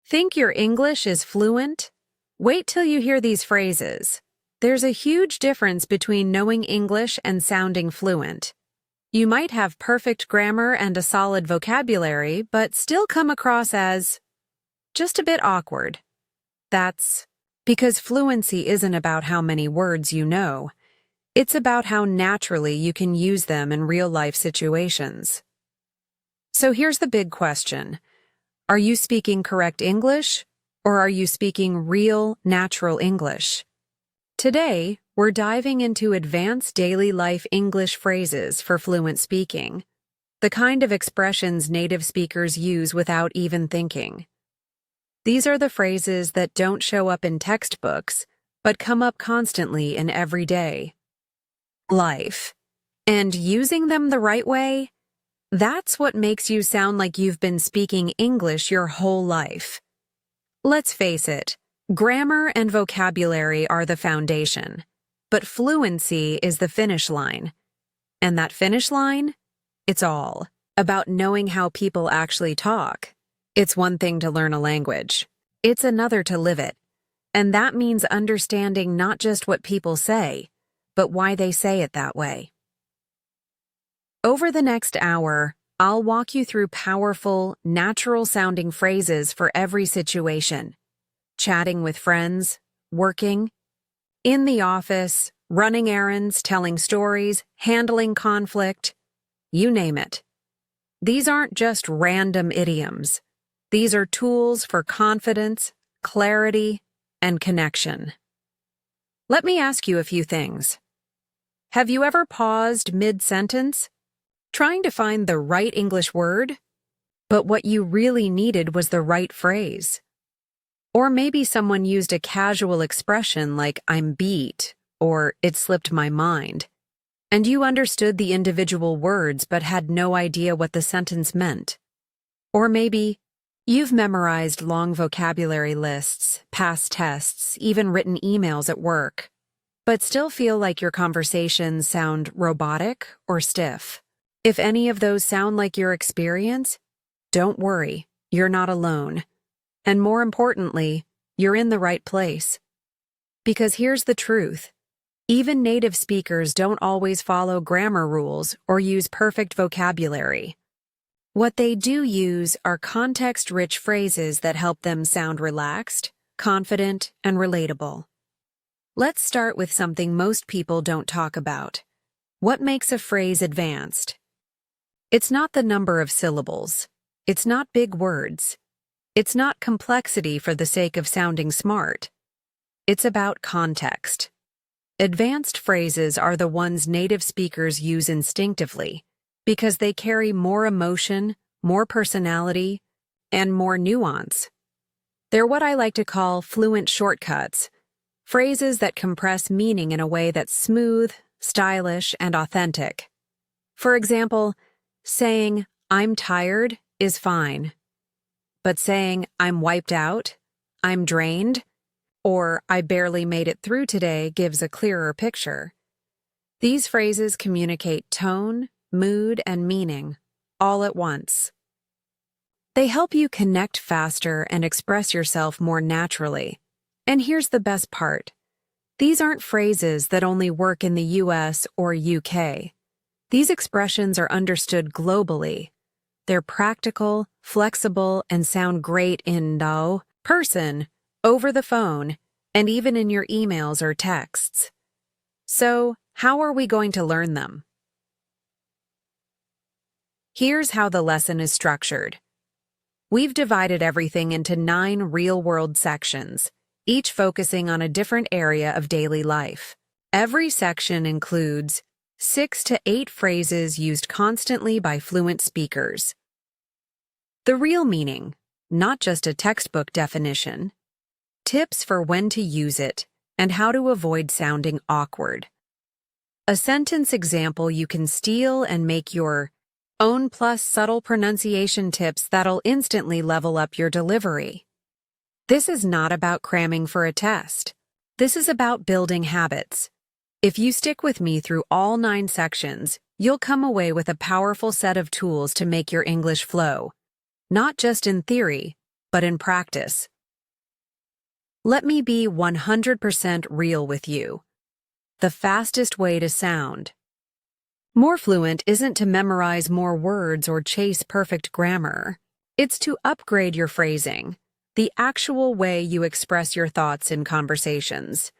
Think your English is fluent? Wait till you hear these phrases. There's a huge difference between knowing English and sounding fluent. You might have perfect grammar and a solid vocabulary, but still come across as just a bit awkward. That's because fluency isn't about how many words you know. It's about how naturally you can use them in real-life situations. So here's the big question. Are you speaking correct English, or are you speaking real, natural English? Today, we're diving into advanced daily life English phrases for fluent speaking, the kind of expressions native speakers use without even thinking. These are the phrases that don't show up in textbooks, but come up constantly in everyday life. And using them the right way, that's what makes you sound like you've been speaking English your whole life. Let's face it, grammar and vocabulary are the foundation, but fluency is the finish line. And that finish line? It's all about knowing how people actually talk. It's one thing to learn a language. It's another to live it. And that means understanding not just what people say, but why they say it that way. Over the next hour, I'll walk you through powerful, natural-sounding phrases for every situation. Chatting with friends, working, in the office, running errands, telling stories, handling conflict, you name it. These aren't just random idioms. These are tools for confidence, clarity, and connection. Let me ask you a few things. Have you ever paused mid-sentence, trying to find the right English word, but what you really needed was the right phrase? Or maybe someone used a casual expression like "I'm beat" or "it slipped my mind," and you understood the individual words but had no idea what the sentence meant. Or maybe you've memorized long vocabulary lists, passed tests, even written emails at work, but still feel like your conversations sound robotic or stiff. If any of those sound like your experience, don't worry, you're not alone. And more importantly, you're in the right place. Because here's the truth. Even native speakers don't always follow grammar rules or use perfect vocabulary. What they do use are context-rich phrases that help them sound relaxed, confident, and relatable. Let's start with something most people don't talk about. What makes a phrase advanced? It's not the number of syllables. It's not big words. It's not complexity for the sake of sounding smart. It's about context. Advanced phrases are the ones native speakers use instinctively because they carry more emotion, more personality, and more nuance. They're what I like to call fluent shortcuts, phrases that compress meaning in a way that's smooth, stylish, and authentic. For example, saying, "I'm tired," is fine. But saying, "I'm wiped out," "I'm drained," or "I barely made it through today" gives a clearer picture. These phrases communicate tone, mood, and meaning, all at once. They help you connect faster and express yourself more naturally. And here's the best part. These aren't phrases that only work in the US or UK. These expressions are understood globally. They're practical, flexible, and sound great in person, over the phone, and even in your emails or texts. So, how are we going to learn them? Here's how the lesson is structured. We've divided everything into 9 real-world sections, each focusing on a different area of daily life. Every section includes 6 to 8 phrases used constantly by fluent speakers. The real meaning, not just a textbook definition. Tips for when to use it and how to avoid sounding awkward. A sentence example you can steal and make your own plus subtle pronunciation tips that'll instantly level up your delivery. This is not about cramming for a test. This is about building habits. If you stick with me through all 9 sections, you'll come away with a powerful set of tools to make your English flow. Not just in theory, but in practice. Let me be 100% real with you. The fastest way to sound more fluent isn't to memorize more words or chase perfect grammar. It's to upgrade your phrasing, the actual way you express your thoughts in conversations.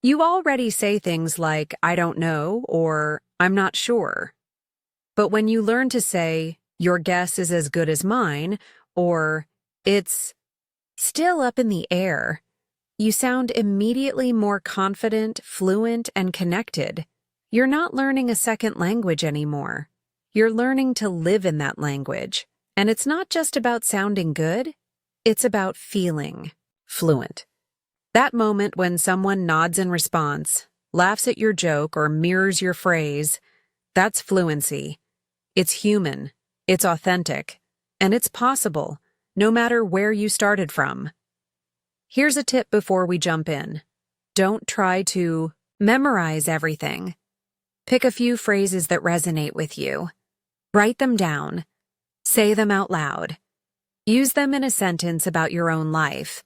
You already say things like, I don't know, or I'm not sure. But when you learn to say, your guess is as good as mine, or it's still up in the air, you sound immediately more confident, fluent, and connected. You're not learning a second language anymore. You're learning to live in that language. And it's not just about sounding good, it's about feeling fluent. That moment when someone nods in response, laughs at your joke, or mirrors your phrase, that's fluency. It's human, it's authentic, and it's possible, no matter where you started from. Here's a tip before we jump in. Don't try to memorize everything. Pick a few phrases that resonate with you. Write them down. Say them out loud. Use them in a sentence about your own life.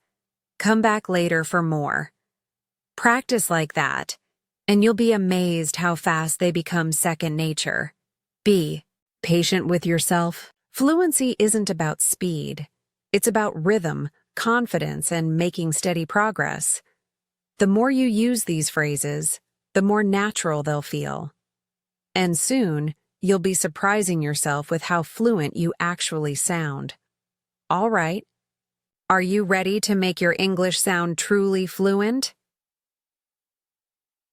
Come back later for more. Practice like that, and you'll be amazed how fast they become second nature. Be patient with yourself. Fluency isn't about speed. It's about rhythm, confidence, and making steady progress. The more you use these phrases, the more natural they'll feel. And soon, you'll be surprising yourself with how fluent you actually sound. All right. Are you ready to make your English sound truly fluent?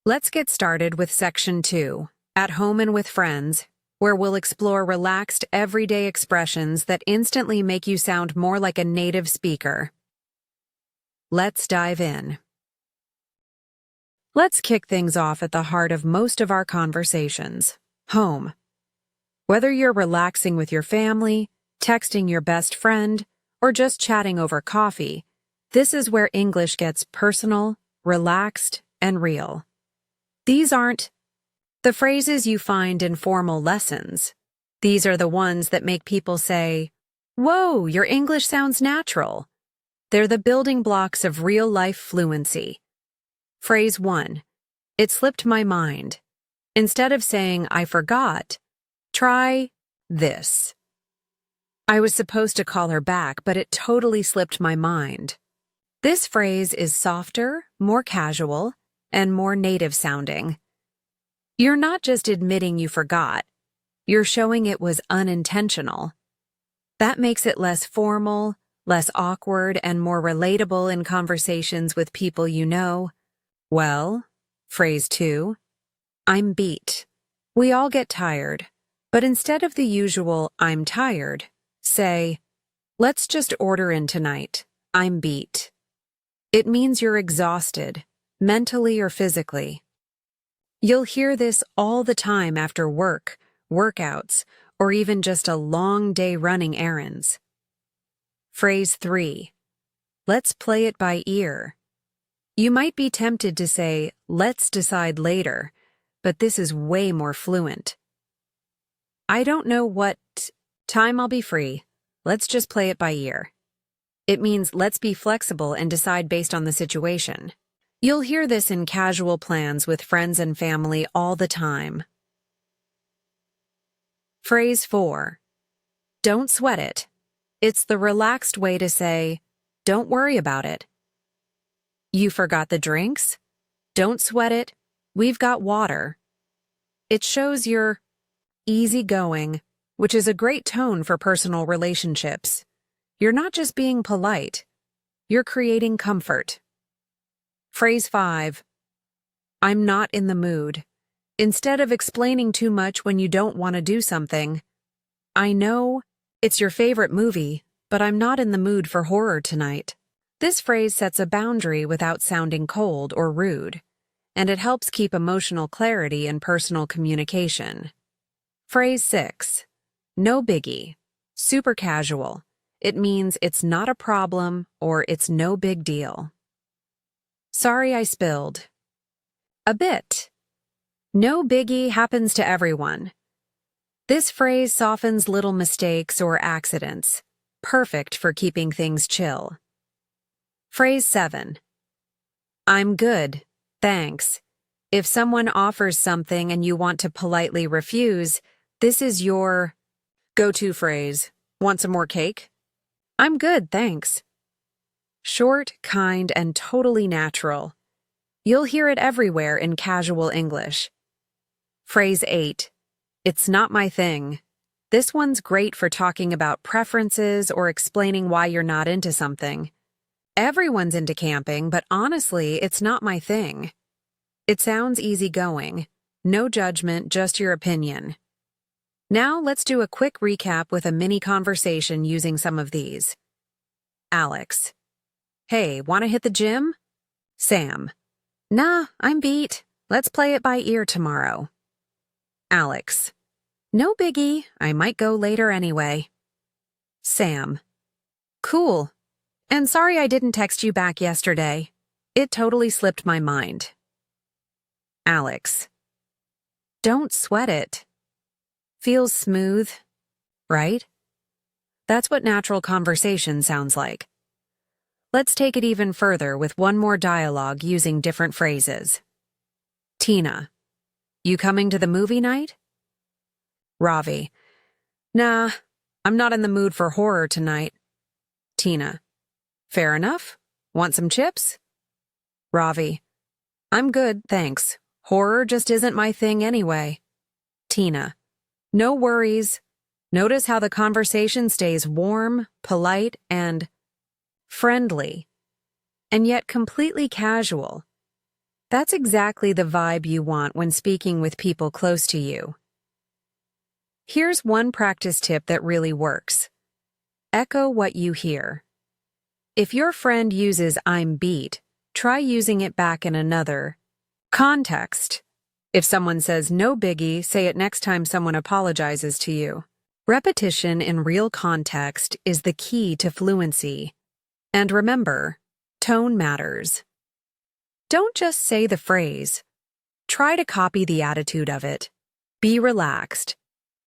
Let's get started with Section 2, At Home and with Friends, where we'll explore relaxed, everyday expressions that instantly make you sound more like a native speaker. Let's dive in. Let's kick things off at the heart of most of our conversations, home. Whether you're relaxing with your family, texting your best friend, or just chatting over coffee, this is where English gets personal, relaxed, and real. These aren't the phrases you find in formal lessons. These are the ones that make people say, "Whoa, your English sounds natural." They're the building blocks of real-life fluency. Phrase 1. It slipped my mind. Instead of saying, I forgot, try this. I was supposed to call her back, but it totally slipped my mind. This phrase is softer, more casual, and more native sounding. You're not just admitting you forgot, you're showing it was unintentional. That makes it less formal, less awkward, and more relatable in conversations with people you know. Well, phrase 2, I'm beat. We all get tired, but instead of the usual I'm tired, say, let's just order in tonight. I'm beat. It means you're exhausted, mentally or physically. You'll hear this all the time after work, workouts, or even just a long day running errands. Phrase 3. Let's play it by ear. You might be tempted to say, let's decide later, but this is way more fluent. I don't know what time I'll be free. Let's just play it by ear. It means let's be flexible and decide based on the situation. You'll hear this in casual plans with friends and family all the time. Phrase 4. Don't sweat it. It's the relaxed way to say, don't worry about it. You forgot the drinks? Don't sweat it. We've got water. It shows you're easygoing, which is a great tone for personal relationships. You're not just being polite. You're creating comfort. Phrase 5. I'm not in the mood. Instead of explaining too much when you don't want to do something, I know it's your favorite movie, but I'm not in the mood for horror tonight. This phrase sets a boundary without sounding cold or rude, and it helps keep emotional clarity in personal communication. Phrase 6. No biggie. Super casual. It means it's not a problem or it's no big deal. Sorry I spilled. A bit. No biggie happens to everyone. This phrase softens little mistakes or accidents, perfect for keeping things chill. Phrase 7. I'm good, thanks. If someone offers something and you want to politely refuse, this is your go-to phrase. Want some more cake? I'm good, thanks. Short, kind, and totally natural. You'll hear it everywhere in casual English. Phrase 8. It's not my thing. This one's great for talking about preferences or explaining why you're not into something. Everyone's into camping, but honestly, it's not my thing. It sounds easygoing. No judgment, just your opinion. Now let's do a quick recap with a mini conversation using some of these. Alex. Hey, wanna hit the gym? Sam. Nah, I'm beat. Let's play it by ear tomorrow. Alex. No biggie, I might go later anyway. Sam. Cool. And sorry I didn't text you back yesterday. It totally slipped my mind. Alex. Don't sweat it. Feels smooth, right? That's what natural conversation sounds like. Let's take it even further with one more dialogue using different phrases. Tina. You coming to the movie night? Ravi. Nah, I'm not in the mood for horror tonight. Tina. Fair enough. Want some chips? Ravi. I'm good, thanks. Horror just isn't my thing anyway. Tina. No worries. Notice how the conversation stays warm, polite, and friendly, and yet completely casual. That's exactly the vibe you want when speaking with people close to you. Here's one practice tip that really works. Echo what you hear. If your friend uses I'm beat, try using it back in another context. If someone says no biggie, say it next time someone apologizes to you. Repetition in real context is the key to fluency. And remember, tone matters. Don't just say the phrase. Try to copy the attitude of it. Be relaxed.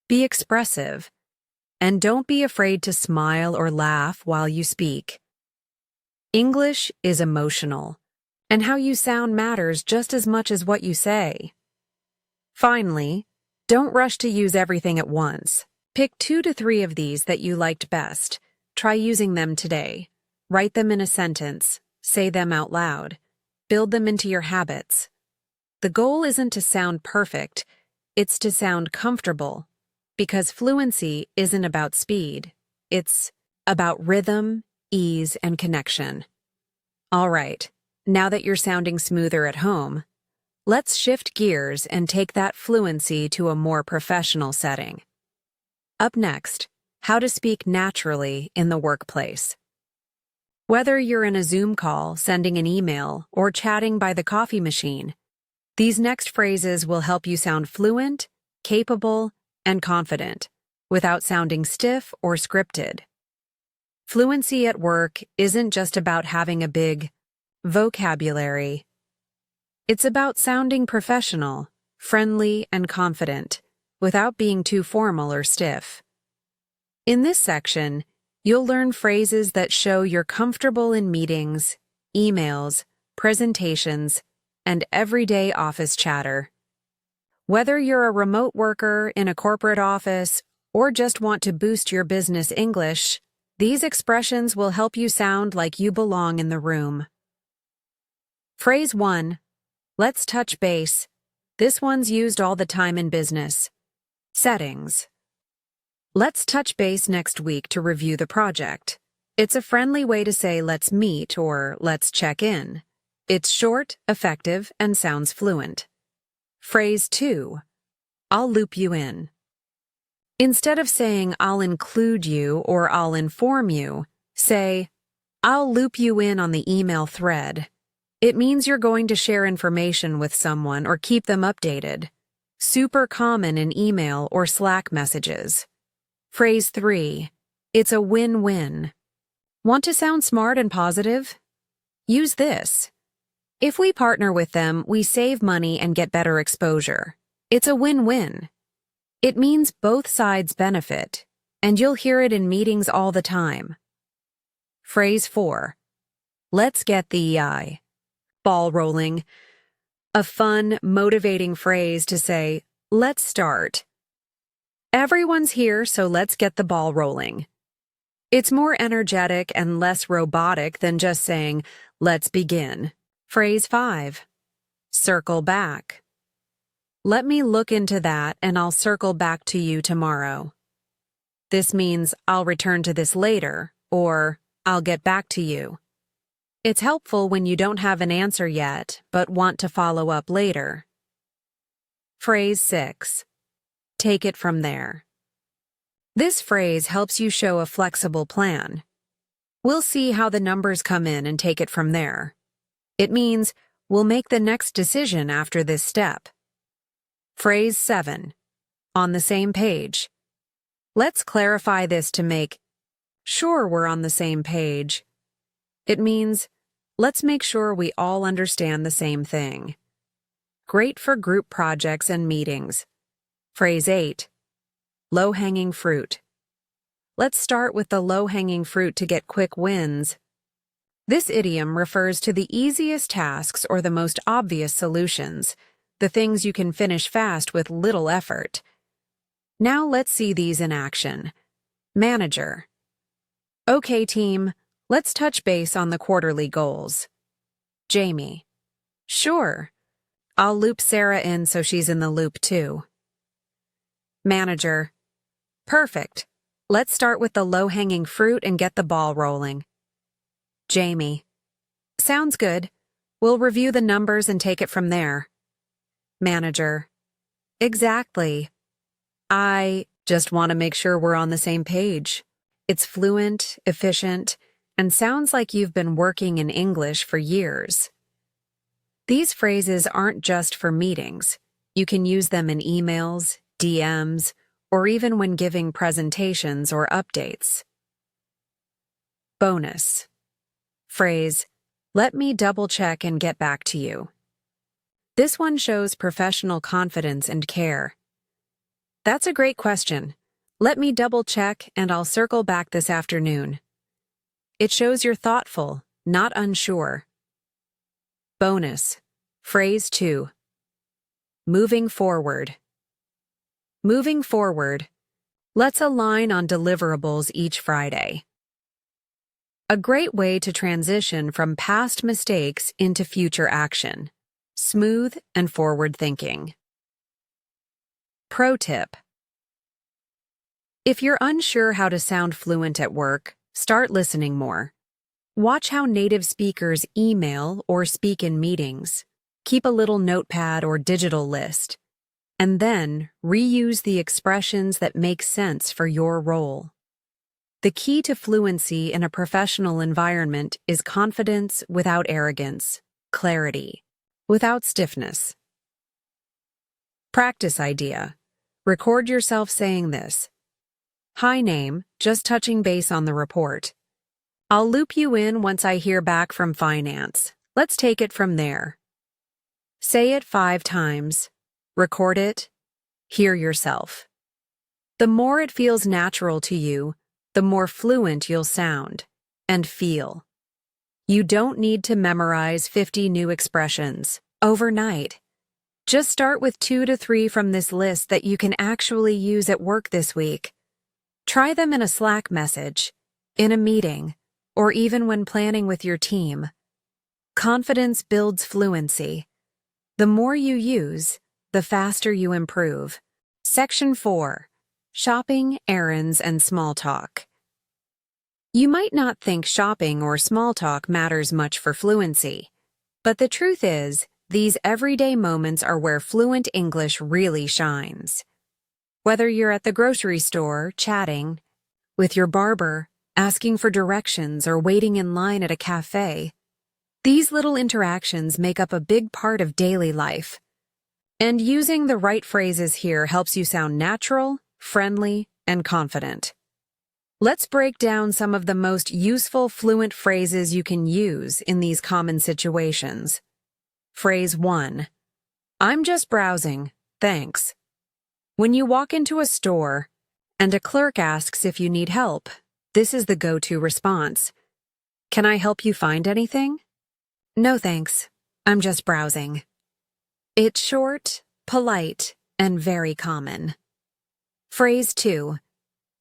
Be expressive. And don't be afraid to smile or laugh while you speak. English is emotional, and how you sound matters just as much as what you say. Finally, don't rush to use everything at once. Pick 2 to 3 of these that you liked best. Try using them today. Write them in a sentence. Say them out loud. Build them into your habits. The goal isn't to sound perfect, it's to sound comfortable. Because fluency isn't about speed. It's about rhythm, ease, and connection. All right, now that you're sounding smoother at home, let's shift gears and take that fluency to a more professional setting. Up next, how to speak naturally in the workplace. Whether you're in a Zoom call, sending an email, or chatting by the coffee machine, these next phrases will help you sound fluent, capable, and confident, without sounding stiff or scripted. Fluency at work isn't just about having a big vocabulary. It's about sounding professional, friendly, and confident, without being too formal or stiff. In this section, you'll learn phrases that show you're comfortable in meetings, emails, presentations, and everyday office chatter. Whether you're a remote worker in a corporate office or just want to boost your business English, these expressions will help you sound like you belong in the room. Phrase 1. Let's touch base. This one's used all the time in business. Settings. Let's touch base next week to review the project. It's a friendly way to say let's meet or let's check in. It's short, effective, and sounds fluent. Phrase 2. I'll loop you in. Instead of saying I'll include you or I'll inform you, say I'll loop you in on the email thread. It means you're going to share information with someone or keep them updated. Super common in email or Slack messages. Phrase 3. It's a win-win. Want to sound smart and positive? Use this. If we partner with them, we save money and get better exposure. It's a win-win. It means both sides benefit. and you'll hear it in meetings all the time. Phrase 4. Let's get the ball rolling. A fun, motivating phrase to say, let's start. Everyone's here, so let's get the ball rolling. It's more energetic and less robotic than just saying, let's begin. Phrase 5. Circle back. Let me look into that and I'll circle back to you tomorrow. This means I'll return to this later, or I'll get back to you. It's helpful when you don't have an answer yet, but want to follow up later. Phrase 6. Take it from there. This phrase helps you show a flexible plan. We'll see how the numbers come in and take it from there. It means we'll make the next decision after this step. Phrase 7. On the same page. Let's clarify this to make sure we're on the same page. It means let's make sure we all understand the same thing. Great for group projects and meetings. Phrase 8. Low-hanging fruit. Let's start with the low-hanging fruit to get quick wins. This idiom refers to the easiest tasks or the most obvious solutions, the things you can finish fast with little effort. Now let's see these in action. Manager. Okay, team, let's touch base on the quarterly goals. Jamie. Sure. I'll loop Sarah in so she's in the loop too. Manager. Perfect. Let's start with the low-hanging fruit and get the ball rolling. Jamie. Sounds good. We'll review the numbers and take it from there. Manager. Exactly. I just want to make sure we're on the same page. It's fluent, efficient, and sounds like you've been working in English for years. These phrases aren't just for meetings. You can use them in emails, DMs, or even when giving presentations or updates. Bonus. Phrase, let me double-check and get back to you. This one shows professional confidence and care. That's a great question. Let me double-check and I'll circle back this afternoon. It shows you're thoughtful, not unsure. Bonus. Phrase 2. Moving forward. Moving forward. Let's align on deliverables each Friday. A great way to transition from past mistakes into future action. Smooth and forward thinking. Pro tip. If you're unsure how to sound fluent at work, start listening more. Watch how native speakers email or speak in meetings. Keep a little notepad or digital list. And then reuse the expressions that make sense for your role. The key to fluency in a professional environment is confidence without arrogance, clarity without stiffness. Practice idea. Record yourself saying this. Hi name, just touching base on the report. I'll loop you in once I hear back from finance. Let's take it from there. Say it 5 times. Record it. Hear yourself. The more it feels natural to you, the more fluent you'll sound and feel. You don't need to memorize 50 new expressions overnight. Just start with 2 to 3 from this list that you can actually use at work this week. Try them in a Slack message, in a meeting, or even when planning with your team. Confidence builds fluency. The more you use, the faster you improve. Section 4. Shopping, errands, and small talk. You might not think shopping or small talk matters much for fluency, but the truth is, these everyday moments are where fluent English really shines. Whether you're at the grocery store, chatting, with your barber, asking for directions, or waiting in line at a cafe, these little interactions make up a big part of daily life. And using the right phrases here helps you sound natural, friendly, and confident. Let's break down some of the most useful fluent phrases you can use in these common situations. Phrase 1. I'm just browsing, thanks. When you walk into a store, And a clerk asks if you need help. This is the go-to response. Can I help you find anything? No thanks. I'm just browsing. It's short, polite, and very common. Phrase 2.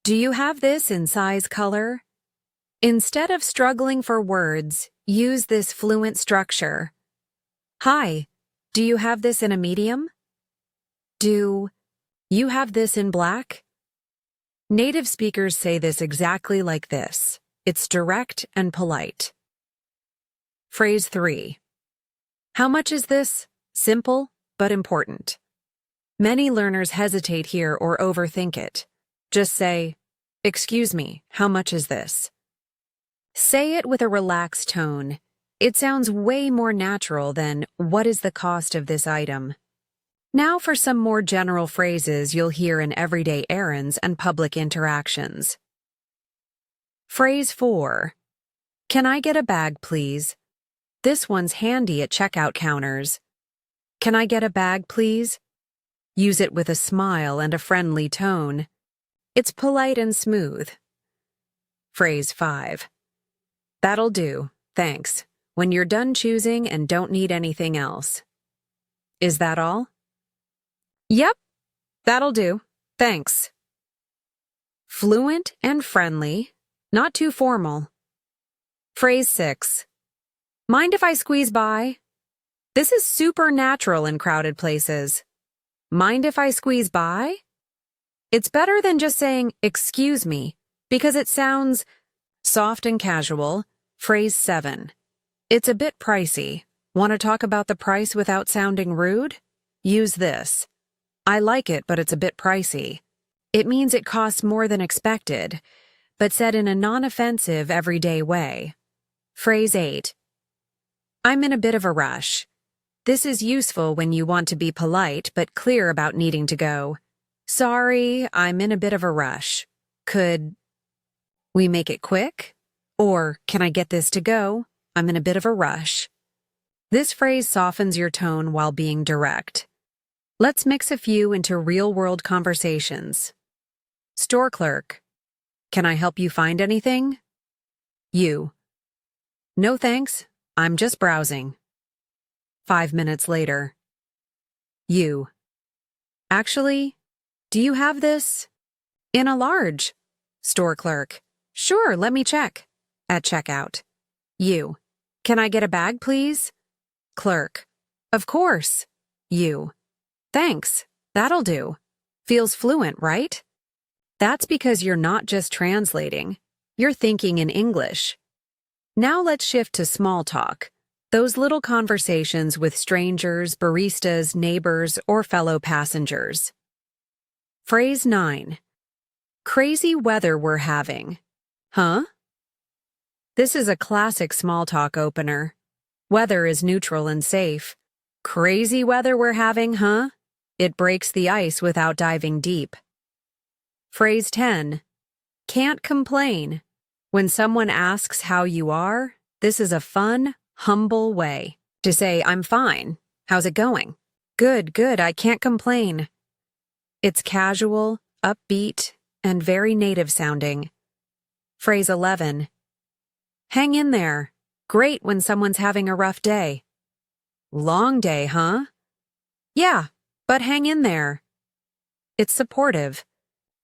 Do you have this in size color? Instead of struggling for words, use this fluent structure. Hi, do you have this in a medium? Do you have this in black? Native speakers say this exactly like this. It's direct and polite. Phrase 3. How much is this? Simple, but important. Many learners hesitate here or overthink it. Just say, excuse me, how much is this? Say it with a relaxed tone. It sounds way more natural than, what is the cost of this item? Now for some more general phrases you'll hear in everyday errands and public interactions. Phrase 4. Can I get a bag, please? This one's handy at checkout counters. Can I get a bag, please? Use it with a smile and a friendly tone. It's polite and smooth. Phrase 5. That'll do, thanks, when you're done choosing and don't need anything else. Is that all? Yep, that'll do, thanks. Fluent and friendly, not too formal. Phrase 6. Mind if I squeeze by? This is super natural in crowded places. Mind if I squeeze by? It's better than just saying, excuse me, because it sounds soft and casual. Phrase 7. It's a bit pricey. Want to talk about the price without sounding rude? Use this. I like it, but it's a bit pricey. It means it costs more than expected, but said in a non-offensive, everyday way. Phrase 8. I'm in a bit of a rush. This is useful when you want to be polite but clear about needing to go. Sorry, I'm in a bit of a rush. Could we make it quick? Or, can I get this to go? I'm in a bit of a rush. This phrase softens your tone while being direct. Let's mix a few into real-world conversations. Store clerk. Can I help you find anything? You. No thanks, I'm just browsing. 5 minutes later. You. Actually, do you have this? In a large. Store clerk. Sure, let me check. At checkout. You. Can I get a bag, please? Clerk. Of course. You. Thanks, that'll do. Feels fluent, right? That's because you're not just translating. You're thinking in English. Now let's shift to small talk. Those little conversations with strangers, baristas, neighbors, or fellow passengers. Phrase 9. Crazy weather we're having. Huh? This is a classic small talk opener. Weather is neutral and safe. Crazy weather we're having, huh? It breaks the ice without diving deep. Phrase 10. Can't complain. When someone asks how you are, this is a fun, humble way to say, I'm fine. How's it going? Good, good, I can't complain. It's casual, upbeat, and very native sounding. Phrase 11. Hang in there. Great when someone's having a rough day. Long day, huh? Yeah, but hang in there. It's supportive,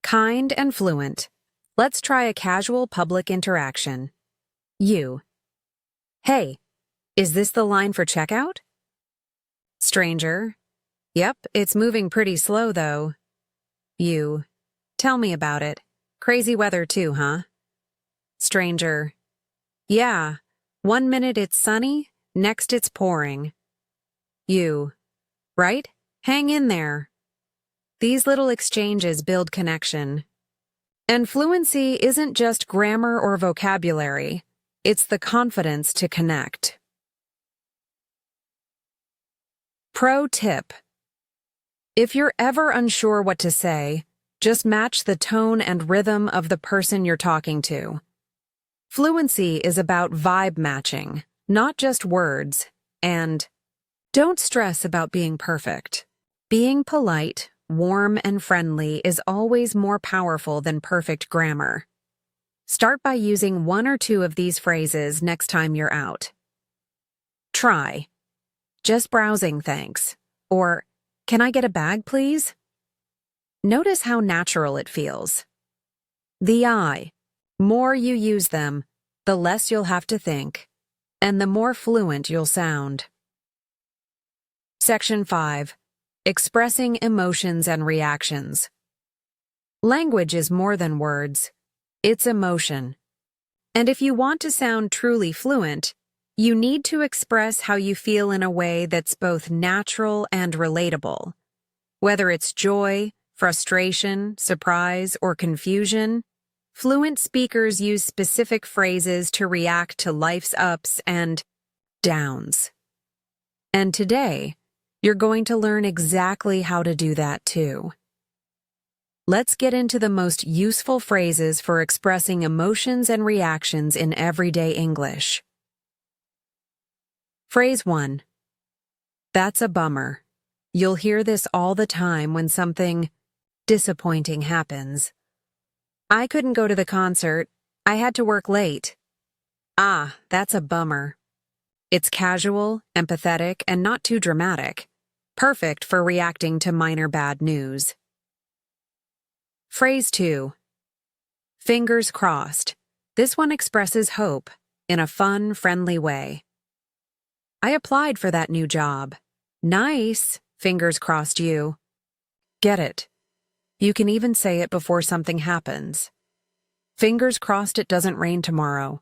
kind, and fluent. Let's try a casual public interaction. You. Hey, is this the line for checkout? Stranger. Yep, it's moving pretty slow though. You. Tell me about it. Crazy weather too, huh? Stranger. Yeah, 1 minute it's sunny, next it's pouring. You. Right? Hang in there. These little exchanges build connection. And fluency isn't just grammar or vocabulary. It's the confidence to connect. Pro tip. If you're ever unsure what to say, just match the tone and rhythm of the person you're talking to. Fluency is about vibe matching, not just words, and don't stress about being perfect. Being polite, warm and friendly is always more powerful than perfect grammar. Start by using one or two of these phrases next time you're out. Try. Just browsing, thanks. Or, can I get a bag, please? Notice how natural it feels. The I. More you use them, the less you'll have to think, and the more fluent you'll sound. Section 5. Expressing emotions and reactions. Language is more than words. It's emotion. And if you want to sound truly fluent, you need to express how you feel in a way that's both natural and relatable. Whether it's joy, frustration, surprise, or confusion, fluent speakers use specific phrases to react to life's ups and downs. And today, you're going to learn exactly how to do that too. Let's get into the most useful phrases for expressing emotions and reactions in everyday English. Phrase 1. That's a bummer. You'll hear this all the time when something disappointing happens. I couldn't go to the concert. I had to work late. Ah, that's a bummer. It's casual, empathetic, and not too dramatic. Perfect for reacting to minor bad news. Phrase 2. Fingers crossed. This one expresses hope in a fun, friendly way. I applied for that new job. Nice, fingers crossed you. Get it. You can even say it before something happens. Fingers crossed it doesn't rain tomorrow.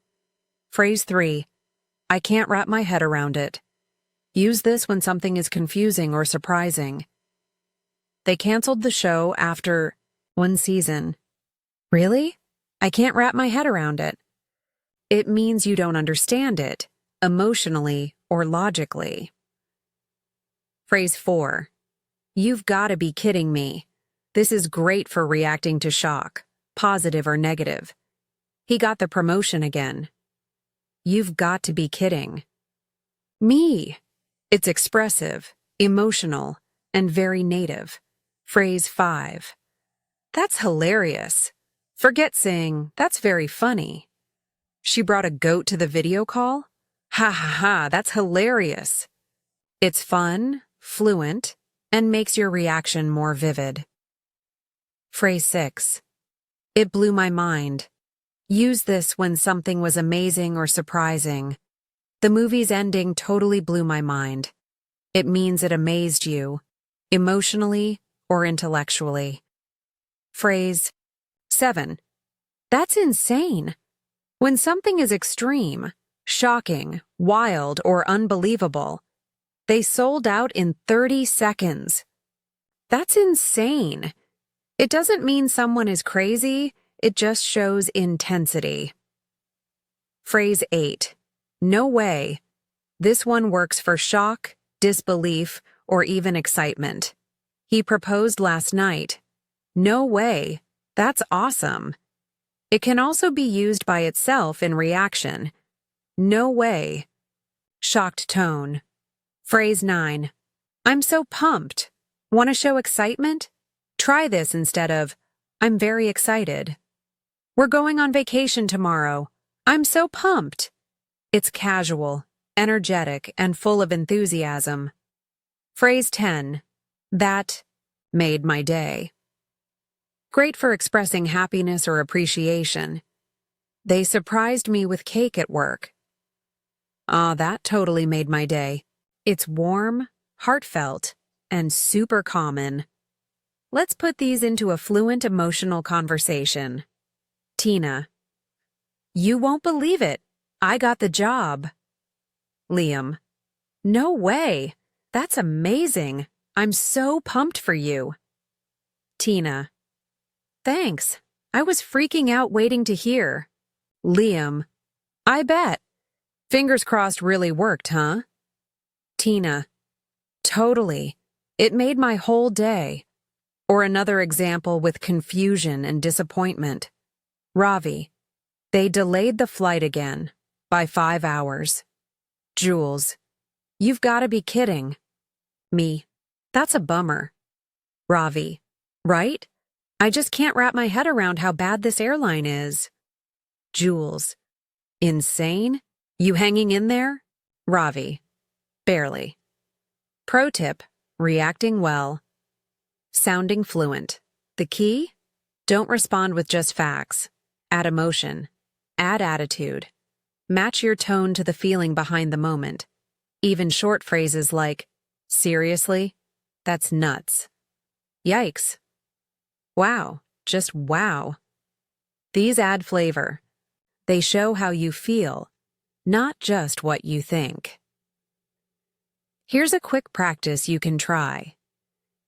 Phrase 3. I can't wrap my head around it. Use this when something is confusing or surprising. They canceled the show after one season. Really? I can't wrap my head around it. It means you don't understand it, emotionally or logically. Phrase 4. You've got to be kidding me. This is great for reacting to shock, positive or negative. He got the promotion again. You've got to be kidding. Me. It's expressive, emotional, and very native. Phrase 5. That's hilarious. Forget saying, that's very funny. She brought a goat to the video call? Ha ha ha, that's hilarious. It's fun, fluent, and makes your reaction more vivid. Phrase 6. It blew my mind. Use this when something was amazing or surprising. The movie's ending totally blew my mind. It means it amazed you, emotionally or intellectually. Phrase 7. That's insane. When something is extreme, shocking, wild, or unbelievable, they sold out in 30 seconds. That's insane. It doesn't mean someone is crazy, it just shows intensity. Phrase 8. No way. This one works for shock, disbelief, or even excitement. He proposed last night. No way. That's awesome. It can also be used by itself in reaction. No way. Shocked tone. Phrase 9. I'm so pumped. Want to show excitement? Try this instead of, I'm very excited. We're going on vacation tomorrow. I'm so pumped. It's casual, energetic, and full of enthusiasm. Phrase 10. That made my day. Great for expressing happiness or appreciation. They surprised me with cake at work. Ah, that totally made my day. It's warm, heartfelt, and super common. Let's put these into a fluent emotional conversation. Tina. You won't believe it. I got the job. Liam. No way. That's amazing. I'm so pumped for you. Tina. Thanks. I was freaking out waiting to hear. Liam. I bet. Fingers crossed really worked, huh? Tina. Totally. It made my whole day. Or another example with confusion and disappointment. Ravi. They delayed the flight again by 5 hours. Jules. You've got to be kidding. Me. That's a bummer. Ravi. Right? I just can't wrap my head around how bad this airline is. Jules. Insane? You hanging in there? Ravi. Barely. Pro tip, reacting well. Sounding fluent. The key? Don't respond with just facts. Add emotion. Add attitude. Match your tone to the feeling behind the moment. Even short phrases like, seriously? That's nuts. Yikes. Wow. Just wow. These add flavor. They show how you feel, not just what you think. Here's a quick practice you can try.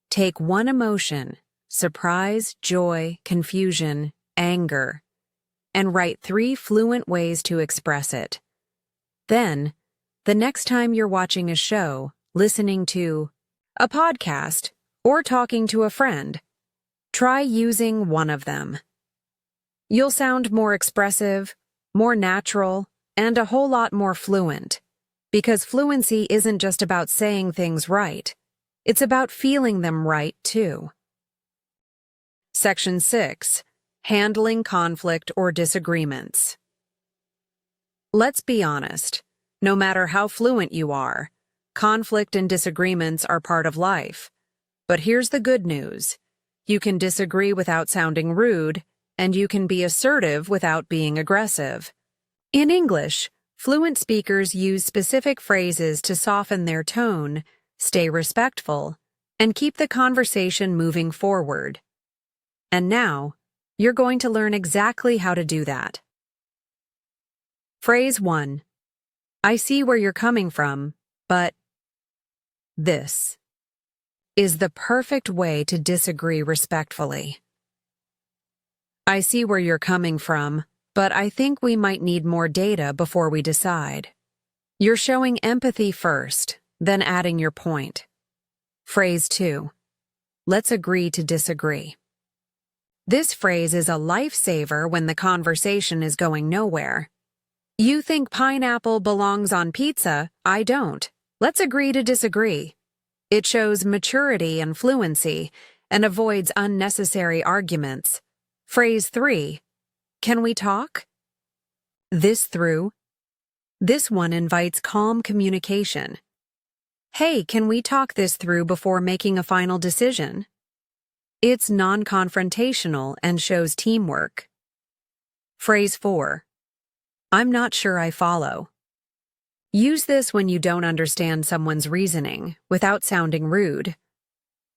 Take one emotion, surprise, joy, confusion, anger, and write 3 fluent ways to express it. Then, the next time you're watching a show, listening to a podcast, or talking to a friend, try using one of them. You'll sound more expressive, more natural, and a whole lot more fluent. Because fluency isn't just about saying things right. It's about feeling them right, too. Section 6. Handling conflict or disagreements. Let's be honest. No matter how fluent you are, conflict and disagreements are part of life. But here's the good news. You can disagree without sounding rude, and you can be assertive without being aggressive. In English, fluent speakers use specific phrases to soften their tone, stay respectful, and keep the conversation moving forward. And now, you're going to learn exactly how to do that. Phrase 1. I see where you're coming from, but this is the perfect way to disagree respectfully. I see where you're coming from, but I think we might need more data before we decide. You're showing empathy first, then adding your point. Phrase 2. Let's agree to disagree. This phrase is a lifesaver when the conversation is going nowhere. You think pineapple belongs on pizza, I don't. Let's agree to disagree. It shows maturity and fluency and avoids unnecessary arguments. Phrase 3. Can we talk? This one invites calm communication. Hey, can we talk this through before making a final decision? It's non-confrontational and shows teamwork. Phrase 4. I'm not sure I follow. Use this when you don't understand someone's reasoning without sounding rude.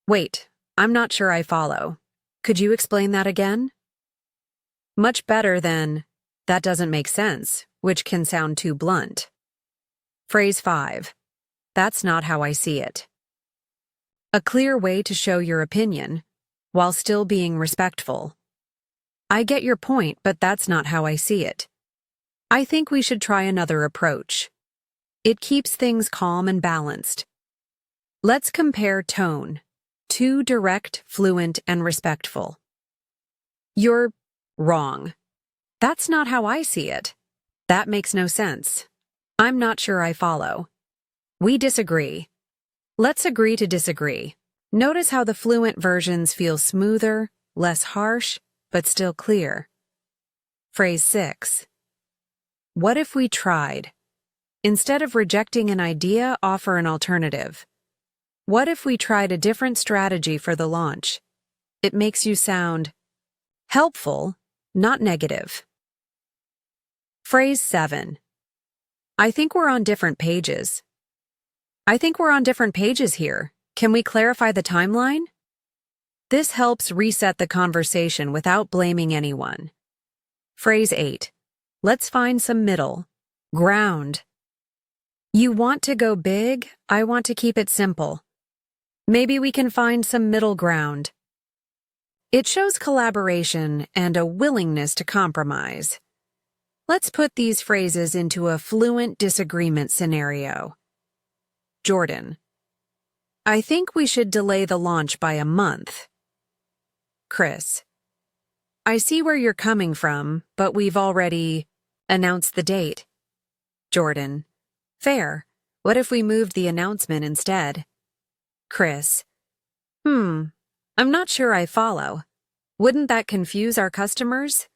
Wait, I'm not sure I follow. Could you explain that again? Much better than, that doesn't make sense, which can sound too blunt. Phrase 5. That's not how I see it. A clear way to show your opinion, while still being respectful. I get your point, but that's not how I see it. I think we should try another approach. It keeps things calm and balanced. Let's compare tone. Too direct, fluent, and respectful. You're wrong. That's not how I see it. That makes no sense. I'm not sure I follow. We disagree. Let's agree to disagree. Notice how the fluent versions feel smoother, less harsh, but still clear. Phrase 6. What if we tried? Instead of rejecting an idea, offer an alternative. What if we tried a different strategy for the launch? It makes you sound helpful, not negative. Phrase 7. I think we're on different pages. I think we're on different pages here. Can we clarify the timeline? This helps reset the conversation without blaming anyone. Phrase 8. Let's find some middle ground. You want to go big, I want to keep it simple. Maybe we can find some middle ground. It shows collaboration and a willingness to compromise. Let's put these phrases into a fluent disagreement scenario. Jordan. I think we should delay the launch by a month. Chris. I see where you're coming from, but we've already announced the date. Jordan. Fair. What if we moved the announcement instead? Chris. I'm not sure I follow. Wouldn't that confuse our customers?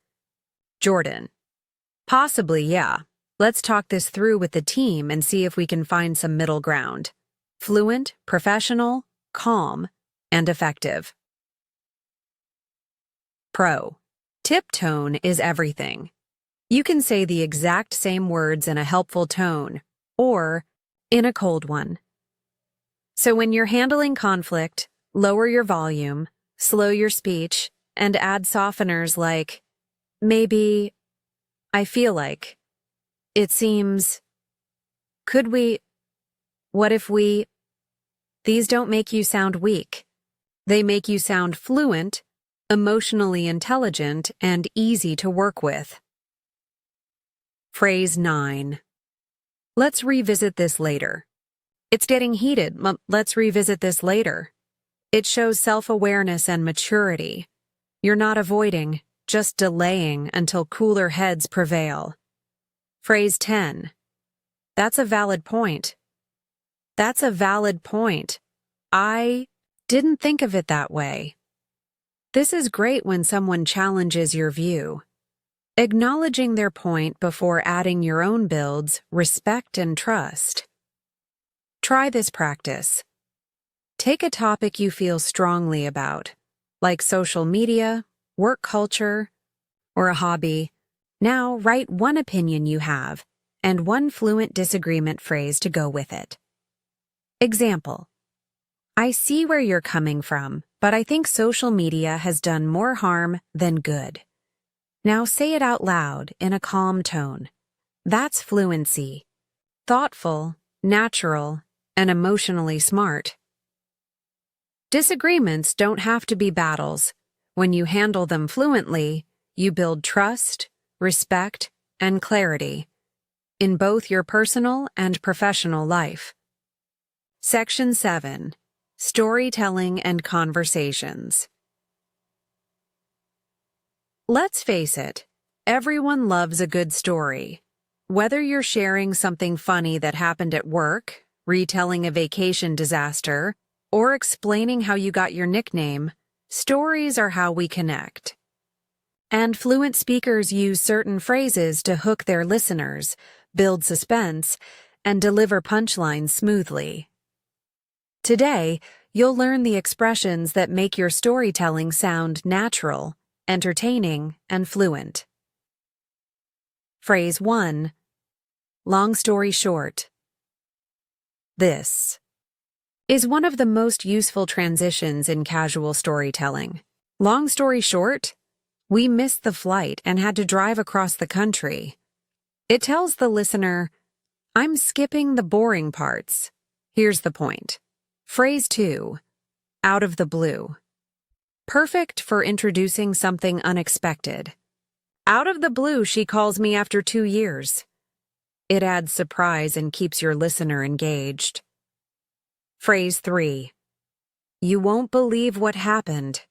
Jordan. Possibly, yeah. Let's talk this through with the team and see if we can find some middle ground. Fluent, professional, calm, and effective. Pro. Tip tone is everything. You can say the exact same words in a helpful tone or in a cold one. So when you're handling conflict, lower your volume, slow your speech, and add softeners like, maybe, I feel like, it seems, could we, what if we. These don't make you sound weak. They make you sound fluent, emotionally intelligent, and easy to work with. Phrase 9. Let's revisit this later. It's getting heated. Let's revisit this later. It shows self-awareness and maturity. You're not avoiding, just delaying until cooler heads prevail. Phrase 10. That's a valid point. That's a valid point. I didn't think of it that way. This is great when someone challenges your view. Acknowledging their point before adding your own builds respect and trust. Try this practice. Take a topic you feel strongly about, like social media, work culture, or a hobby. Now write one opinion you have and one fluent disagreement phrase to go with it. Example. I see where you're coming from, but I think social media has done more harm than good. Now say it out loud in a calm tone. That's fluency. Thoughtful, natural, and emotionally smart. Disagreements don't have to be battles. When you handle them fluently, you build trust, respect, and clarity in both your personal and professional life. Section 7. Storytelling and Conversations. Let's face it, everyone loves a good story. Whether you're sharing something funny that happened at work, retelling a vacation disaster, or explaining how you got your nickname, stories are how we connect. And fluent speakers use certain phrases to hook their listeners, build suspense, and deliver punchlines smoothly. Today, you'll learn the expressions that make your storytelling sound natural, entertaining, and fluent. Phrase 1. Long story short. This is one of the most useful transitions in casual storytelling. Long story short, we missed the flight and had to drive across the country. It tells the listener, I'm skipping the boring parts. Here's the point. Phrase 2. Out of the blue. Perfect for introducing something unexpected. Out of the blue, she calls me after 2 years. It adds surprise and keeps your listener engaged. Phrase 3. You won't believe what happened.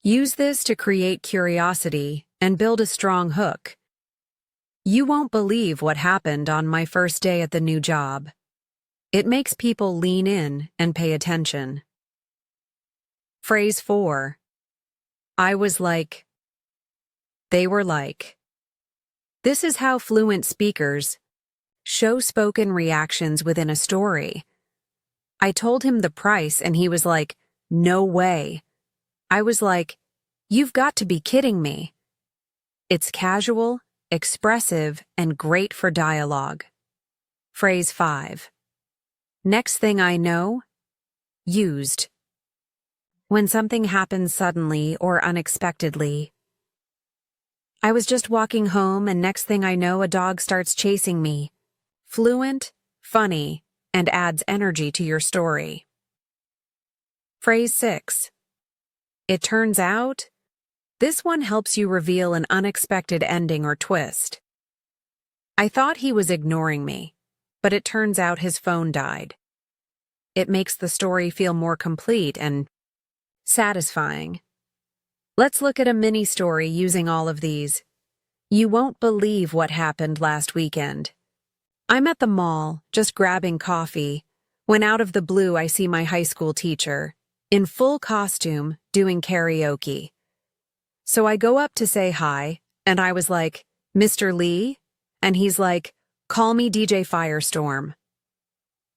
Use this to create curiosity and build a strong hook. You won't believe what happened on my first day at the new job. It makes people lean in and pay attention. Phrase 4. I was like. They were like. This is how fluent speakers show spoken reactions within a story. I told him the price and he was like, no way. I was like, you've got to be kidding me. It's casual, expressive, and great for dialogue. Phrase 5. Next thing I know, used. When something happens suddenly or unexpectedly. I was just walking home and next thing I know a dog starts chasing me. Fluent, funny, and adds energy to your story. Phrase 6. It turns out, this one helps you reveal an unexpected ending or twist. I thought he was ignoring me, but it turns out his phone died. It makes the story feel more complete and satisfying. Let's look at a mini story using all of these. You won't believe what happened last weekend. I'm at the mall, just grabbing coffee, when out of the blue I see my high school teacher. in full costume, doing karaoke. So I go up to say hi, and I was like, "Mr. Lee?" And he's like, "Call me DJ Firestorm."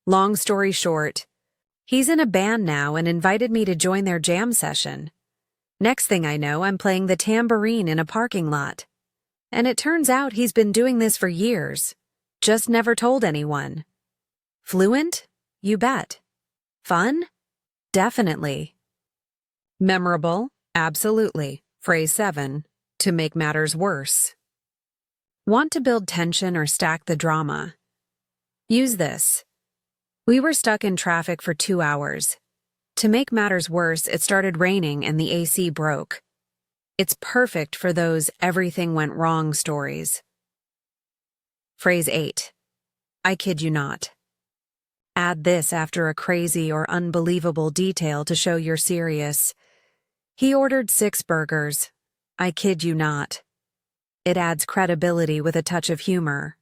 Long story short, he's in a band now and invited me to join their jam session. Next thing I know, I'm playing the tambourine in a parking lot. And it turns out he's been doing this for years, just never told anyone. Fluent? You bet. Fun? Definitely. Memorable? Absolutely. Phrase 7. To make matters worse. Want to build tension or stack the drama? Use this. We were stuck in traffic for 2 hours. To make matters worse, it started raining and the AC broke. It's perfect for those everything went wrong stories. Phrase 8. I kid you not. Add this after a crazy or unbelievable detail to show you're serious. He ordered 6 burgers. I kid you not. It adds credibility with a touch of humor.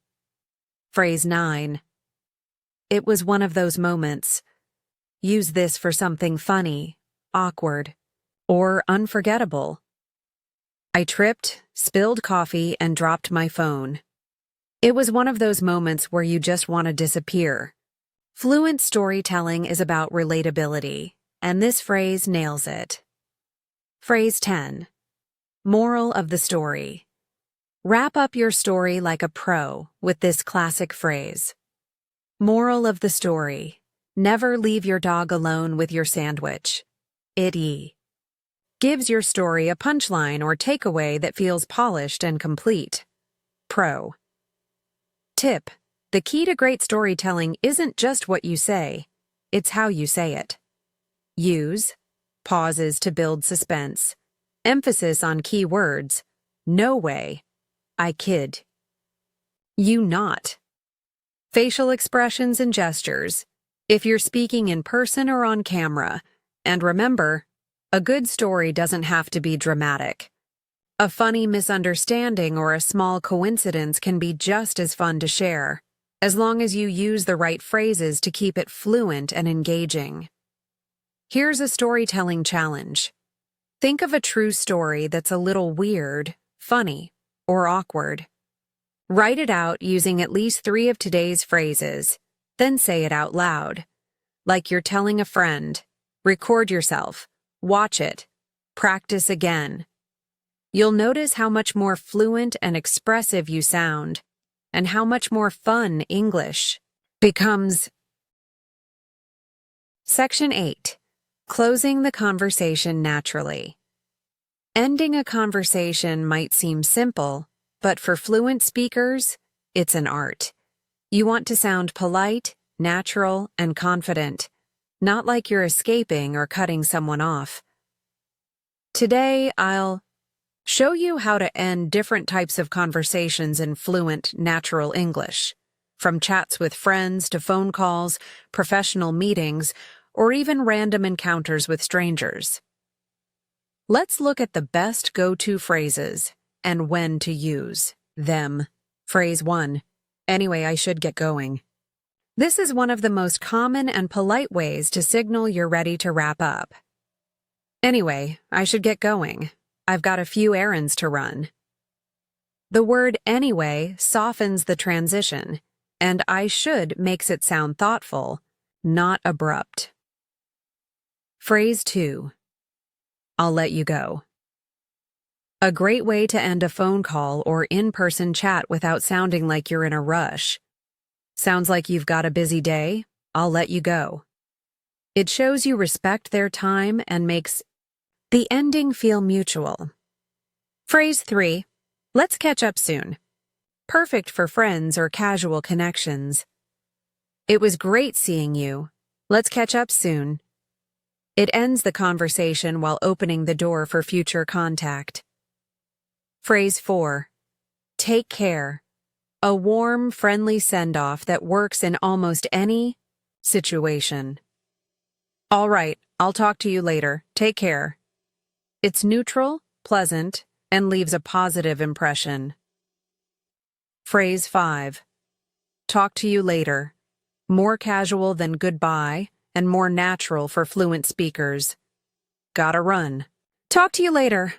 Phrase 9. It was one of those moments. Use this for something funny, awkward, or unforgettable. I tripped, spilled coffee, and dropped my phone. It was one of those moments where you just want to disappear. Fluent storytelling is about relatability, and this phrase nails it. Phrase 10. Moral of the story. Wrap up your story like a pro with this classic phrase. Moral of the story. Never leave your dog alone with your sandwich. Gives your story a punchline or takeaway that feels polished and complete. Pro. Tip. The key to great storytelling isn't just what you say, it's how you say it. Use pauses to build suspense, emphasis on key words, no way, I kid you not. Facial expressions and gestures, if you're speaking in person or on camera, and remember, a good story doesn't have to be dramatic. A funny misunderstanding or a small coincidence can be just as fun to share, as long as you use the right phrases to keep it fluent and engaging. Here's a storytelling challenge. Think of a true story that's a little weird, funny, or awkward. Write it out using at least 3 of today's phrases, then say it out loud. Like you're telling a friend. Record yourself. Watch it. Practice again. You'll notice how much more fluent and expressive you sound, and how much more fun English becomes. Section 8. Closing the conversation naturally. Ending a conversation might seem simple, but for fluent speakers, it's an art. You want to sound polite, natural, and confident, not like you're escaping or cutting someone off. Today, I'll show you how to end different types of conversations in fluent, natural English, from chats with friends to phone calls, professional meetings, or even random encounters with strangers. Let's look at the best go-to phrases and when to use them. Phrase 1. Anyway, I should get going. This is one of the most common and polite ways to signal you're ready to wrap up. Anyway, I should get going. I've got a few errands to run. The word anyway softens the transition, and I should makes it sound thoughtful, not abrupt. Phrase 2. I'll let you go. A great way to end a phone call or in-person chat without sounding like you're in a rush. Sounds like you've got a busy day? I'll let you go. It shows you respect their time and makes the ending feel mutual. Phrase 3. Let's catch up soon. Perfect for friends or casual connections. It was great seeing you. Let's catch up soon. It ends the conversation while opening the door for future contact. Phrase 4. Take care. A warm, friendly send-off that works in almost any situation. All right, I'll talk to you later. Take care. It's neutral, pleasant, and leaves a positive impression. Phrase 5. Talk to you later. More casual than goodbye and more natural for fluent speakers. Gotta run. Talk to you later.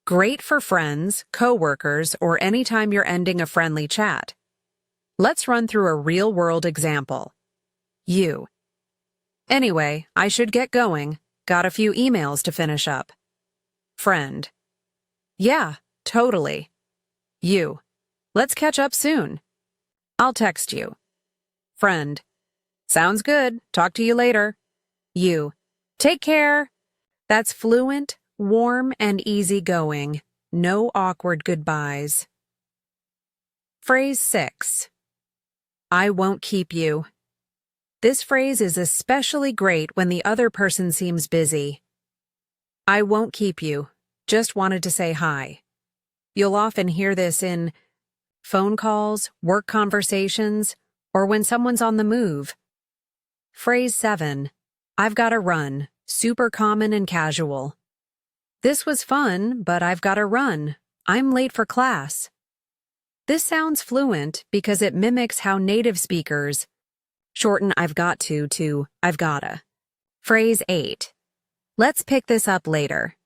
Great for friends, coworkers, or anytime you're ending a friendly chat. Let's run through a real-world example. You. Anyway, I should get going. Got a few emails to finish up. Friend. Yeah, totally. You. Let's catch up soon. I'll text you. Friend. Sounds good. Talk to you later. You. Take care. That's fluent, warm, and easygoing. No awkward goodbyes. Phrase 6. I won't keep you. This phrase is especially great when the other person seems busy. I won't keep you. Just wanted to say hi. You'll often hear this in phone calls, work conversations, or when someone's on the move. Phrase 7. I've gotta run. Super common and casual. This was fun, but I've gotta run. I'm late for class. This sounds fluent because it mimics how native speakers shorten I've got to I've gotta. Phrase 8. Let's pick this up later.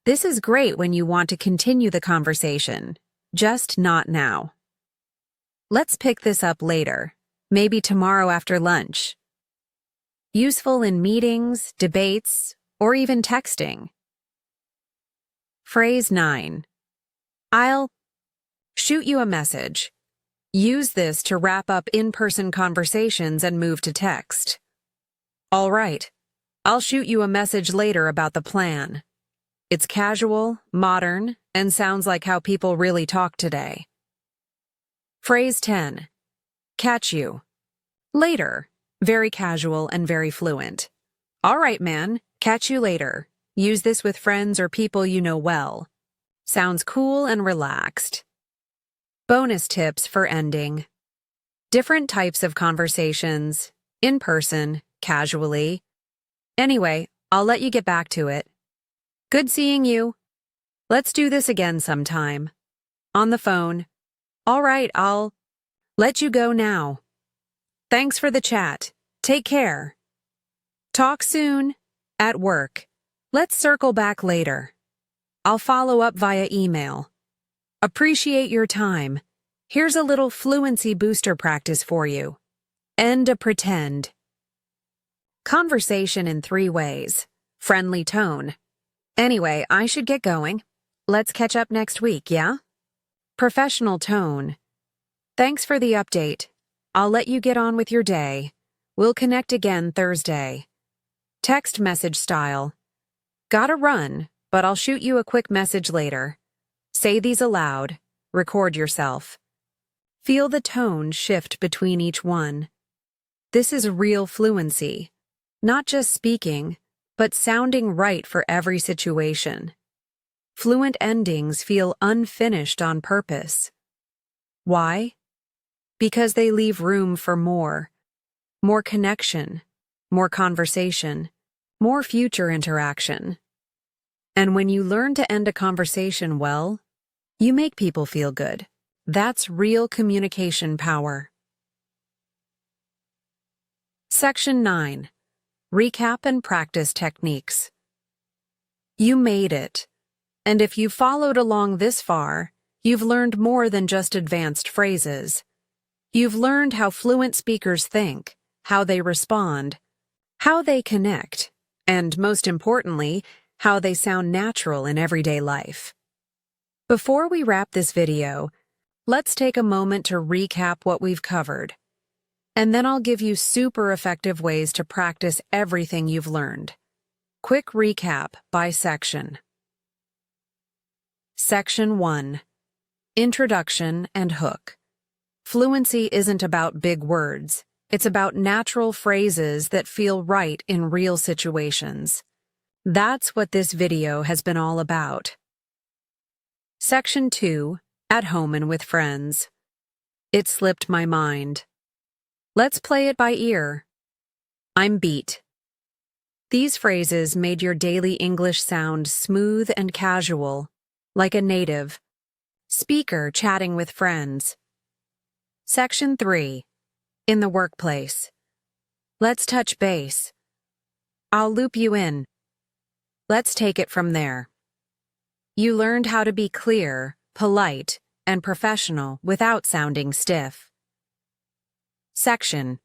This is great when you want to continue the conversation, just not now. Let's pick this up later, maybe tomorrow after lunch. Useful in meetings, debates, or even texting. Phrase 9. I'll shoot you a message. Use this to wrap up in-person conversations and move to text. All right, I'll shoot you a message later about the plan. It's casual, modern, and sounds like how people really talk today. Phrase 10. Catch you. Later. Very casual and very fluent. All right, man. Catch you later. Use this with friends or people you know well. Sounds cool and relaxed. Bonus tips for ending. Different types of conversations. In person, casually. Anyway, I'll let you get back to it. Good seeing you. Let's do this again sometime. On the phone. All right, I'll let you go now. Thanks for the chat. Take care. Talk soon. At work. Let's circle back later. I'll follow up via email. Appreciate your time. Here's a little fluency booster practice for you. End a pretend. Conversation in 3 ways. Friendly tone. Anyway, I should get going. Let's catch up next week, yeah? Professional tone. Thanks for the update. I'll let you get on with your day. We'll connect again Thursday. Text message style. Gotta run, but I'll shoot you a quick message later. Say these aloud. Record yourself. Feel the tone shift between each one. This is real fluency. Not just speaking, but sounding right for every situation. Fluent endings feel unfinished on purpose. Why? Because they leave room for more. More connection, more conversation, more future interaction. And when you learn to end a conversation well, you make people feel good. That's real communication power. Section 9. Recap and practice techniques. You made it. And if you followed along this far, you've learned more than just advanced phrases. You've learned how fluent speakers think, how they respond, how they connect, and most importantly, how they sound natural in everyday life. Before we wrap this video, let's take a moment to recap what we've covered. And then I'll give you super effective ways to practice everything you've learned. Quick recap by section. Section 1. Introduction and hook. Fluency isn't about big words. It's about natural phrases that feel right in real situations. That's what this video has been all about. Section 2. At home and with friends. It slipped my mind. Let's play it by ear. I'm beat. These phrases made your daily English sound smooth and casual, like a native speaker chatting with friends. Section 3. In the workplace. Let's touch base. I'll loop you in. Let's take it from there. You learned how to be clear, polite, and professional without sounding stiff. Section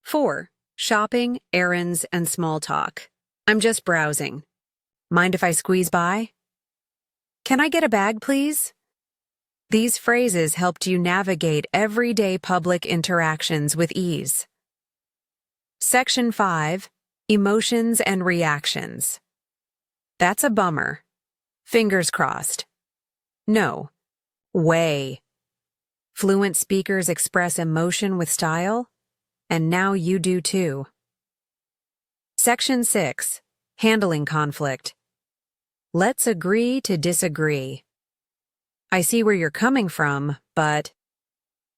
4. Shopping, errands, and small talk. I'm just browsing. Mind if I squeeze by? Can I get a bag, please? These phrases helped you navigate everyday public interactions with ease. Section 5. Emotions and reactions. That's a bummer. Fingers crossed. No. Way. Fluent speakers express emotion with style, and now you do too. Section 6. Handling conflict. Let's agree to disagree. I see where you're coming from, but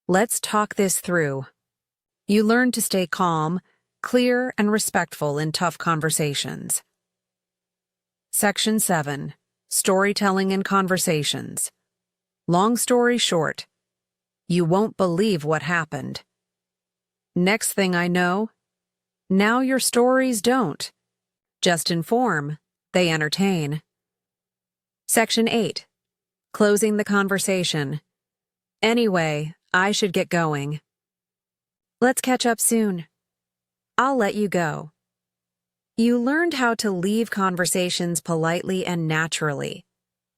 let's talk this through. You learn to stay calm, clear, and respectful in tough conversations. Section 7. Storytelling and conversations. Long story short, you won't believe what happened. Next thing I know, now your stories don't just inform, they entertain. Section 8. Closing the conversation. Anyway, I should get going. Let's catch up soon. I'll let you go. You learned how to leave conversations politely and naturally,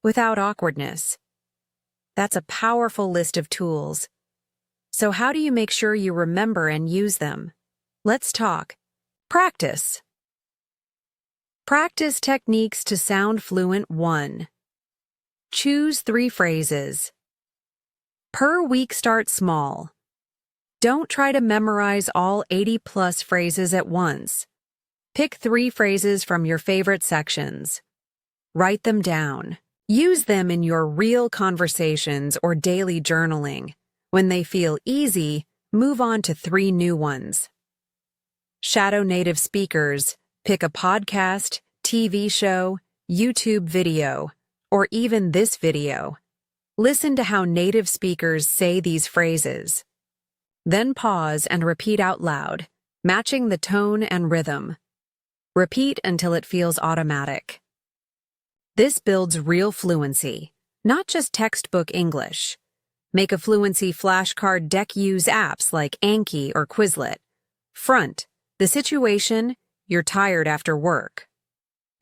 without awkwardness. That's a powerful list of tools. So how do you make sure you remember and use them? Let's talk. Practice. Practice techniques to sound fluent. 1. Choose 3 phrases. Per week, start small. Don't try to memorize all 80+ phrases at once. Pick 3 phrases from your favorite sections. Write them down. Use them in your real conversations or daily journaling. When they feel easy, move on to 3 new ones. Shadow native speakers. Pick a podcast, TV show, YouTube video, or even this video. Listen to how native speakers say these phrases. Then pause and repeat out loud, matching the tone and rhythm. Repeat until it feels automatic. This builds real fluency, not just textbook English. Make a fluency flashcard deck. Use apps like Anki or Quizlet. Front, the situation, you're tired after work.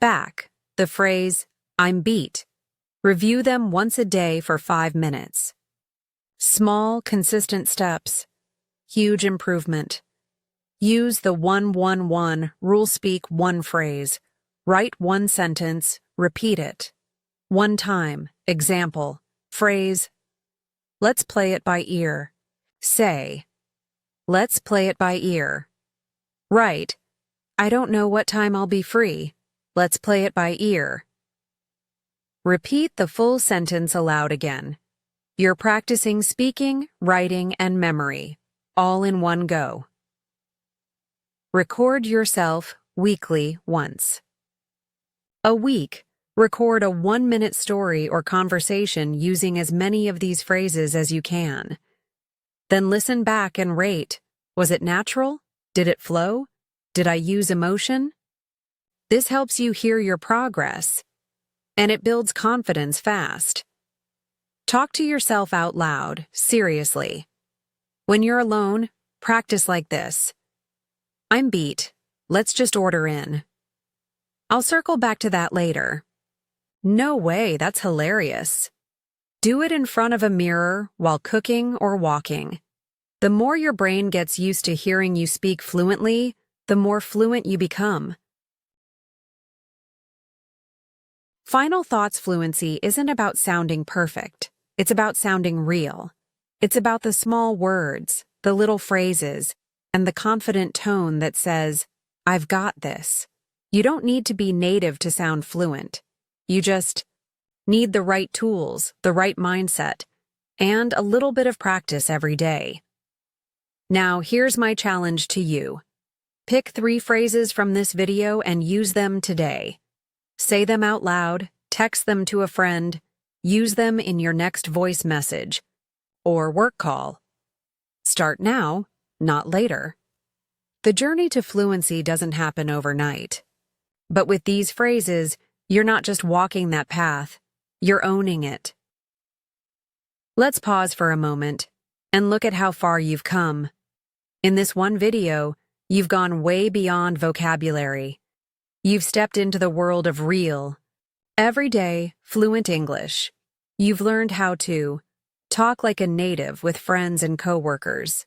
Back, the phrase, I'm beat. Review them once a day for 5 minutes. Small, consistent steps. Huge improvement. Use the 1-1-1 rule. Speak 1 phrase. Write 1 sentence. Repeat it. 1 time. Example. Phrase. Let's play it by ear. Say. Let's play it by ear. Write. I don't know what time I'll be free. Let's play it by ear. Repeat the full sentence aloud again. You're practicing speaking, writing, and memory, all in one go. Record yourself weekly once. A week, record a 1-minute story or conversation using as many of these phrases as you can. Then listen back and rate. Was it natural? Did it flow? Did I use emotion? This helps you hear your progress, and it builds confidence fast. Talk to yourself out loud, seriously. When you're alone, practice like this. I'm beat. Let's just order in. I'll circle back to that later. No way, that's hilarious. Do it in front of a mirror while cooking or walking. The more your brain gets used to hearing you speak fluently, the more fluent you become. Final thoughts. Fluency isn't about sounding perfect. It's about sounding real. It's about the small words, the little phrases, and the confident tone that says, I've got this. You don't need to be native to sound fluent. You just need the right tools, the right mindset, and a little bit of practice every day. Now, here's my challenge to you. Pick 3 phrases from this video and use them today. Say them out loud, text them to a friend, use them in your next voice message or work call. Start now, not later. The journey to fluency doesn't happen overnight. But with these phrases, you're not just walking that path, you're owning it. Let's pause for a moment and look at how far you've come. In this one video, you've gone way beyond vocabulary. You've stepped into the world of real, everyday, fluent English. You've learned how to talk like a native with friends and coworkers,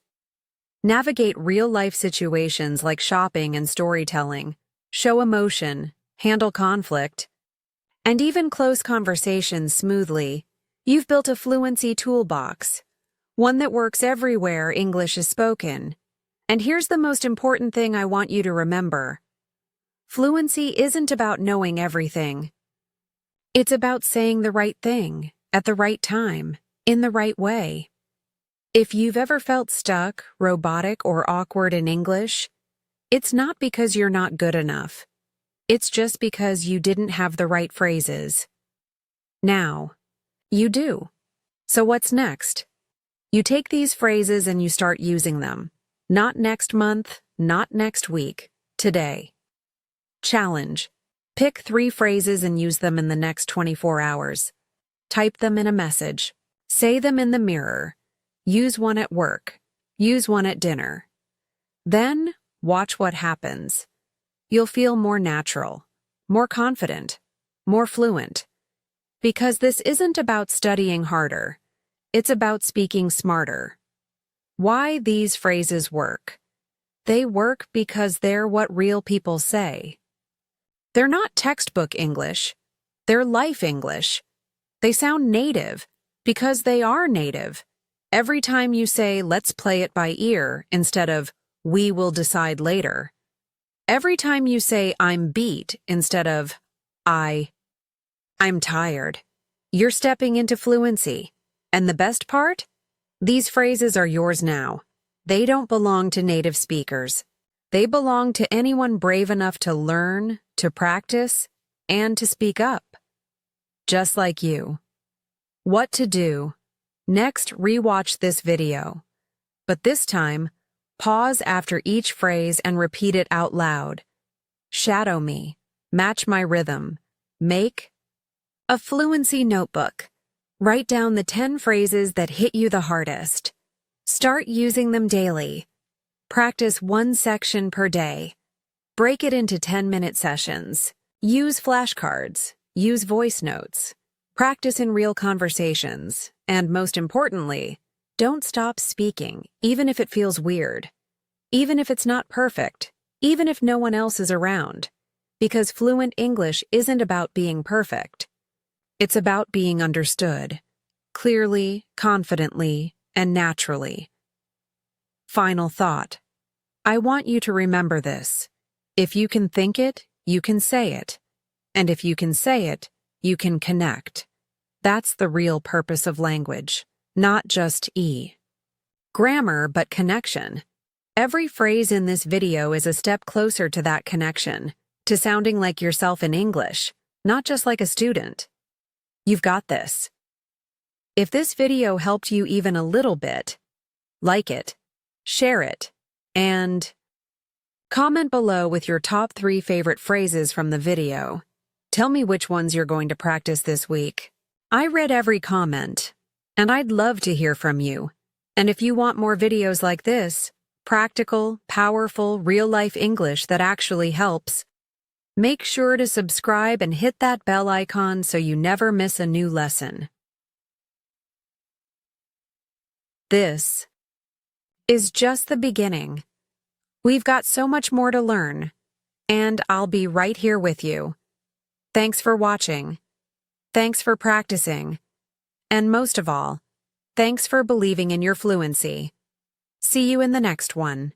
navigate real-life situations like shopping and storytelling, show emotion, handle conflict, and even close conversations smoothly. You've built a fluency toolbox, one that works everywhere English is spoken. And here's the most important thing I want you to remember. Fluency isn't about knowing everything. It's about saying the right thing, at the right time, in the right way. If you've ever felt stuck, robotic, or awkward in English, it's not because you're not good enough. It's just because you didn't have the right phrases. Now, you do. So what's next? You take these phrases and you start using them. Not next month, not next week, today. Challenge. Pick 3 phrases and use them in the next 24 hours. Type them in a message. Say them in the mirror. Use one at work. Use one at dinner. Then, watch what happens. You'll feel more natural, more confident, more fluent. Because this isn't about studying harder. It's about speaking smarter. Why these phrases work? They work because they're what real people say. They're not textbook English. They're life English. They sound native because they are native. Every time you say, let's play it by ear, instead of, we will decide later. Every time you say, I'm beat, instead of, I'm tired. You're stepping into fluency. And the best part? These phrases are yours now. They don't belong to native speakers. They belong to anyone brave enough to learn, to practice, and to speak up. Just like you. What to do? Next, rewatch this video. But this time, pause after each phrase and repeat it out loud. Shadow me. Match my rhythm. Make a fluency notebook. Write down the 10 phrases that hit you the hardest. Start using them daily. Practice one section per day. Break it into 10-minute sessions. Use flashcards. Use voice notes. Practice in real conversations. And most importantly, don't stop speaking, even if it feels weird. Even if it's not perfect. Even if no one else is around. Because fluent English isn't about being perfect. It's about being understood. Clearly, confidently, and naturally. Final thought. I want you to remember this. If you can think it, you can say it. And if you can say it, you can connect. That's the real purpose of language, not just grammar, but connection. Every phrase in this video is a step closer to that connection, to sounding like yourself in English, not just like a student. You've got this. If this video helped you even a little bit, like it, share it, and comment below with your top 3 favorite phrases from the video. Tell me which ones you're going to practice this week. I read every comment, and I'd love to hear from you. And if you want more videos like this, practical, powerful, real-life English that actually helps, make sure to subscribe and hit that bell icon so you never miss a new lesson. This is just the beginning. We've got so much more to learn, and I'll be right here with you. Thanks for watching. Thanks for practicing. And most of all, thanks for believing in your fluency. See you in the next one.